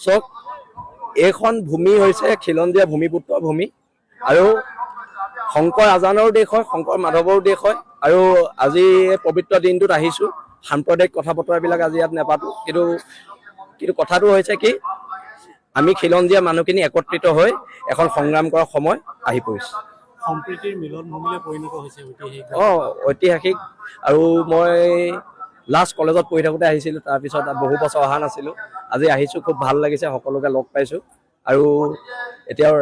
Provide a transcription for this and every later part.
চক এইখন ভূমি হৈছে খিলঞ্জীয়া ভূমিপুত্ৰ ভূমি আৰু শংকৰ আজানৰ দেশ হয়, শংকৰ মাধৱৰ দেশ হয়। আৰু আজি পবিত্ৰ দিনটোত আহিছোঁ, সাম্প্ৰদায়িক কথা বতৰাবিলাক আজি ইয়াত নাপাতোঁ। কিন্তু কথাটো হৈছে কি, আমি খিলঞ্জীয়া মানুহখিনি একত্ৰিত হৈ এখন সংগ্ৰাম কৰাৰ সময় আহি পৰিছে। সম্প্ৰীতিৰ মিলন ভূমিলৈ পৰিণত হৈছে ঐতিহাসিক। আৰু মই লাষ্ট কলেজত পঢ়ি থাকোঁতে আহিছিলোঁ, তাৰপিছত বহু বছৰ অহা নাছিলোঁ। আজি আহিছোঁ, খুব ভাল লাগিছে, সকলোকে লগ পাইছোঁ। আৰু এতিয়াও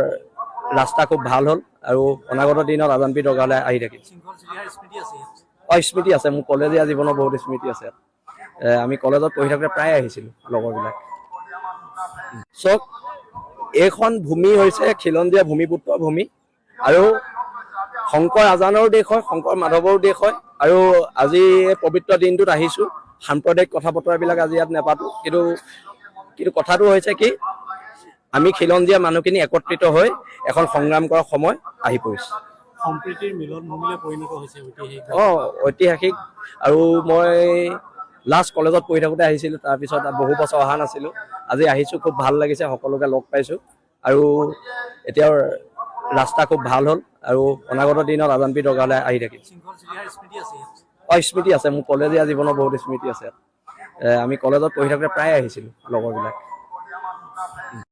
ৰাস্তা খুব ভাল হ'ল আৰু অনাগত দিনত আজানপীৰ দৰগাহলৈ আহি থাকিম। স্মৃতি আছে, মোৰ কলেজীয়া জীৱনৰ বহুত স্মৃতি আছে। আমি কলেজত পঢ়ি থাকোঁতে প্ৰায় আহিছিলোঁ লগৰবিলাক। চক এইখন ভূমি হৈছে খিলঞ্জীয়া ভূমিপুত্ৰ ভূমি আৰু শংকৰ আজানৰ দেশ হয়, শংকৰ মাধৱৰ দেশ হয়। আৰু আজি পবিত্ৰ দিনটোত আহিছোঁ, সাম্প্ৰদায়িক কথা বতৰাবিলাক আজি ইয়াত নাপাতোঁ। কিন্তু কথাটো হৈছে কি, আমি খিলঞ্জীয়া মানুহখিনি একত্ৰিত হৈ এখন সংগ্ৰাম কৰাৰ সময় আহি পৰিছে। সম্প্ৰীতিৰ মিলন ভূমিলৈ পৰিণত হৈছে ঐতিহাসিক। আৰু মই লাষ্ট কলেজত পঢ়ি থাকোঁতে আহিছিলোঁ, তাৰপিছত বহু বছৰ অহা নাছিলোঁ। আজি আহিছোঁ, খুব ভাল লাগিছে, সকলোকে লগ পাইছোঁ। আৰু এতিয়াও ৰাস্তা খুব ভাল হ'ল আৰু অনাগত দিনত আজানপীৰ দৰগাহলৈ আহি থাকিম। স্মৃতি আছে, মোৰ কলেজীয়া জীৱনৰ বহুত স্মৃতি আছে। আমি কলেজত পঢ়ি থাকোঁতে প্ৰায় আহিছিলোঁ লগৰবিলাক।